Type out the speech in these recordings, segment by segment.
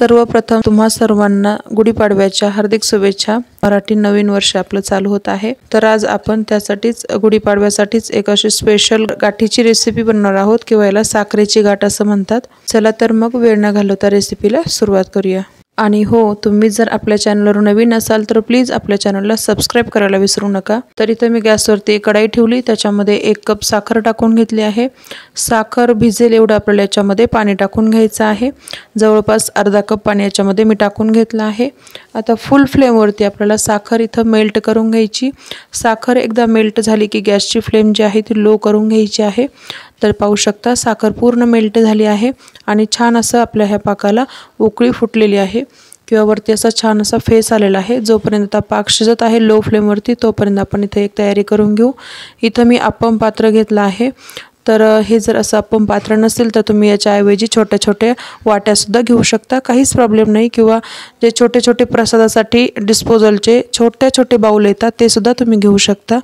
सर्वप्रथम तुम्हा सर्वांना गुढीपाडव्याच्या हार्दिक शुभेच्छा। मराठी नवीन वर्ष आपलं चालू होत आहे, तर आज आपण त्यासाठीच गुढीपाडव्यासाठीच एक अशी स्पेशल गाठीची रेसिपी बनवणार आहोत किंवा याला साखरेची गाठ असं म्हणतात। चला तर मग वेळ न घालवता रेसिपीला सुरुवात करूया। आणि हो, तुम्ही जर आपल्या चॅनलवर नवीन असाल तर प्लीज आपल्या चॅनलला सबस्क्राइब करायला विसरू नका। तर इथे मी गॅसवरती एक कढाई ठेवली, त्याच्यामध्ये 1 कप साखर टाकून घेतली आहे। साखर भिजेल एवढं आपल्याला याच्यामध्ये पाणी टाकून घ्यायचं आहे। जवळपास अर्धा कप पाणी याच्यामध्ये मी टाकून घेतलं आहे। आता फुल फ्लेमवरती आपल्याला साखर इथं मेल्ट करून घ्यायची। साखर एकदा मेल्ट झाली की गॅसची फ्लेम जी आहे ती लो करून घ्यायची आहे। तर पाहू शकता साखर पूर्ण मेल्ट झाली आहे आणि छान असं आपल्या ह्या पाकाला उकळी फुटलेली आहे किंवा वरती असा छान असा फेस आलेला आहे। जोपर्यंत पाक शिजत आहे लो फ्लेमवरती तोपर्यंत आपण इथे एक तयारी करून घेऊ। इथं मी अप्पम पात्र घेतलं आहे। तर हे जर असं अप्पम पात्र नसेल तर तुम्ही याच्या ऐवजी छोट्या छोट्या वाट्या सुद्धा घेऊ शकता, काहीच प्रॉब्लेम नाही। किंवा जे छोटे छोटे प्रसादासाठी डिस्पोजलचे छोटे छोटे बाउल येतात ते सुद्धा तुम्ही घेऊ शकता।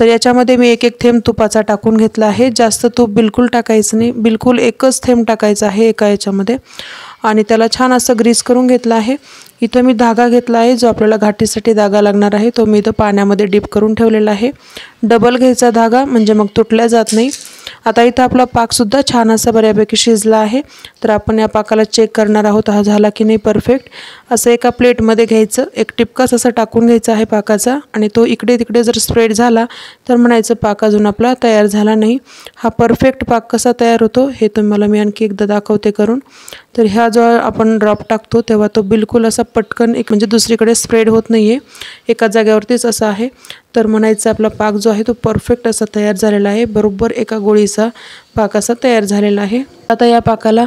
तर याच्यामध्ये मी एक थेंब तुपाचा टाकून घेतला आहे। जास्त तूप बिलकुल टाकायचं नाही, बिलकुल एकच थेंब टाकायचा आहे एका याच्यामध्ये आणि त्याला छान असं ग्रीस करून घेतलं आहे। इथं मी धागा घेतला आहे, जो आपल्याला घाटीसाठी धागा लागणार आहे तो मी इथं पाण्यामध्ये डिप करून ठेवलेला आहे। डबल घ्यायचा धागा म्हणजे मग तुटल्या जात नाही। आता इथं आपला पाक सुद्धा छान असा बऱ्यापैकी शिजला आहे। तर आपण या पाकाला चेक करणार आहोत हा झाला की नाही परफेक्ट। असं एका प्लेटमध्ये घ्यायचं, एक टिपकाच असं टाकून घ्यायचा आहे पाकाचा आणि तो इकडे तिकडे जर स्प्रेड झाला तर म्हणायचं पाक अजून आपला तयार झाला नाही। हा परफेक्ट पाक कसा तयार होतो हे तुम्हाला मी आणखी एकदा दाखवते करून। तर ह्या जो आपण ड्रॉप टाकतो तेव्हा तो बिलकुल असा पटकन एक म्हणजे दुसरीकडे स्प्रेड होत नाहीये, एका जागेवरतीच असा आहे। तर म्हणायचं आपला पाक जो आहे तो परफेक्ट असा तयार झालेला आहे, बरोबर एका गोळीचा पाक असा तयार झालेला आहे। आता या पाकाला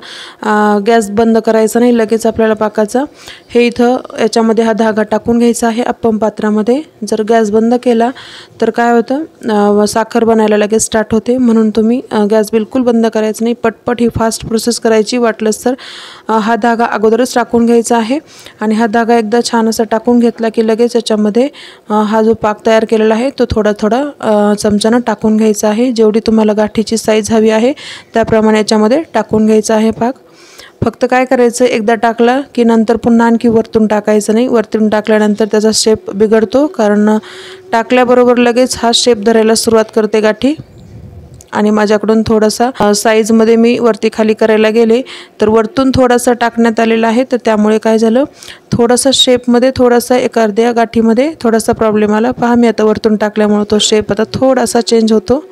गॅस बंद करायचा नाही लगेच आपल्याला पाकाचा। हे इथं याच्यामध्ये हा धागा टाकून घ्यायचा आहे अप्पम पात्रामध्ये। जर गॅस बंद केला तर काय होतं, साखर बनायला लगेच स्टार्ट होते, म्हणून तुम्ही गॅस बिलकुल बंद करायचा नाही, पटपट ही फास्ट प्रोसेस करायची। वाटलंच तर हा धागा अगोदरच टाकून घ्यायचा आहे आणि हा धागा एकदा छान असा टाकून घेतला की लगेच याच्यामध्ये हा जो पाक तयार केलेला आहे तो थोडा थोडा चमच्यानं टाकून घ्यायचा आहे। जेवढी तुम्हाला गाठीची साईज हवी आहे त्याप्रमाणे याच्यामध्ये टाकून घ्यायचा आहे पाक। फक्त काय करायचं, एकदा टाकला की नंतर पुन्हा आणखी वरतून टाकायचं नाही। वरतून टाकल्यानंतर त्याचा शेप बिघडतो, कारण टाकल्याबरोबर लगेच हा शेप धरायला सुरुवात करते गाठी। आणि माझ्याकडून थोडासा साईजमध्ये मी वरती खाली करायला गेले तर वरतून थोडासा टाकण्यात आलेला आहे, तर त्यामुळे काय झालं, थोडासा शेपमध्ये थोडासा एक अर्ध्या गाठीमध्ये थोडासा प्रॉब्लेम आला। पहा मी आता वरतून टाकल्यामुळे तो शेप आता थोडासा चेंज होतो।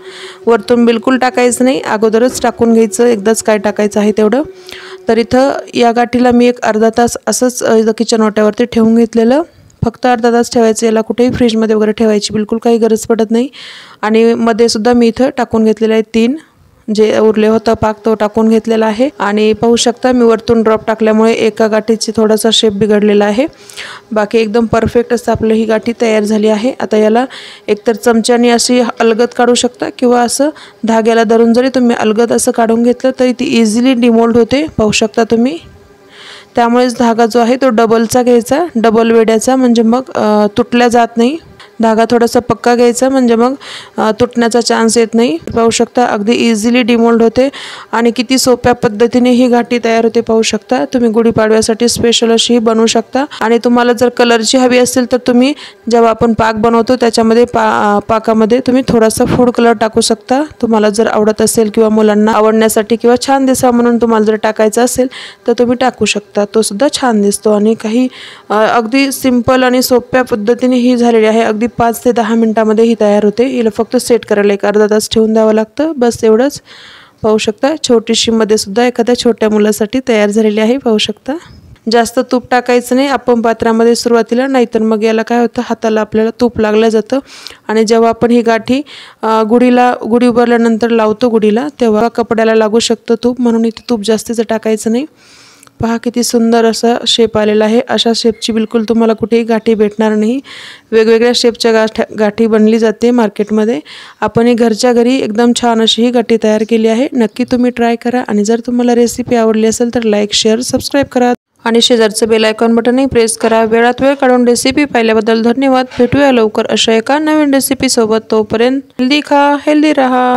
वरतून बिलकुल टाकायचं नाही, अगोदरच टाकून घ्यायचं, एकदाच काय टाकायचं आहे तेवढं। तर इथं या गाठीला मी एक अर्धा तास असंच किचन ओट्यावरती ठेवून घेतलेलं। फक्त अर्धा तास ठेवायचं, याला कुठेही फ्रीजमध्ये वगैरे ठेवायची बिलकुल काही गरज पडत नाही। आणि मध्ये सुद्धा मी इथं टाकून घेतलेले आहे 3 जे उरले होता पाक तो टाकून घेतलेला आहे। आणि पाहू शकता मी वरतून ड्रॉप टाकल्यामुळे एका गाठीची थोडासा शेप बिघडलेला आहे, बाकी एकदम परफेक्ट असं आपलं ही गाठी तयार झाली आहे। आता याला एकतर चमच्याने अशी अलगद काढू शकता किंवा असं धाग्याला धरून जरी तुम्ही अलगद असं काढून घेतलं तरी ती इझिली डिमोल्ड होते, पाहू शकता तुम्ही। त्यामुळेच धागा जो आहे तो डबलचा घ्यायचा, डबल वेड्याचा, म्हणजे मग तुटल्या जात नाही। धागा थोडासा पक्का घ्यायचा म्हणजे मग तुटण्याचा चान्स येत नाही। पाहू शकता अगदी इझिली डिमोल्ड होते आणि किती सोप्या पद्धतीने ही गाठी तयार होते पाहू शकता। तुम्ही गुढीपाडव्यासाठी स्पेशल अशी ही बनवू शकता। आणि तुम्हाला जर कलरची हवी असेल तर तुम्ही जेव्हा आपण पाक बनवतो त्याच्यामध्ये पाकामध्ये तुम्ही थोडासा फूड कलर टाकू शकता, तुम्हाला जर आवडत असेल किंवा मुलांना आवडण्यासाठी किंवा छान दिसावं म्हणून तुम्हाला जर टाकायचं असेल तर तुम्ही टाकू शकता, तो सुद्धा छान दिसतो। आणि काही अगदी सिंपल आणि सोप्या पद्धतीने ही झालेली आहे, अगदी 5 ते 10 मिनिटांमध्ये ही तयार होते। हिला फक्त सेट करायला एक अर्धा तास ठेवून द्यावं लागतं, बस एवढंच। पाहू शकता छोटीशी मध्ये सुद्धा एखाद्या छोट्या मुलासाठी तयार झालेली आहे, पाहू शकता। जास्त तूप टाकायचं नाही अप्पम पात्रामध्ये सुरुवातीला, नाहीतर मग याला काय होतं, हाताला आपल्याला तूप लागलं जातं। आणि जेव्हा आपण ही गाठी गुढी उभारल्यानंतर लावतो गुढीला तेव्हा कपड्याला लागू शकतं तूप, म्हणून इथे तूप जास्तीचं टाकायचं नाही। पहा किती सुंदर असा शेप आलेला आहे। अशा शेपची बिलकुल तुम्हाला कुठेही गाठी भेटणार नाही, वेगवेगळ्या शेपच्या गाठी बनली जाते मार्केटमध्ये। आपण ही घरच्या घरी एकदम छान अशी ही गाठी तयार केली आहे, नक्की तुम्ही ट्राय करा। आणि जर तुम्हाला रेसिपी आवडली असेल तर लाईक शेअर सबस्क्राईब करा आणि शेजारचं बेल आयकॉन बटनही प्रेस करा। वेळात वेळ काढून रेसिपी पाहिल्याबद्दल धन्यवाद। भेटूया लवकर अशा एका नवीन रेसिपी सोबत, तोपर्यंत हेल्दी खा हेल्दी रहा।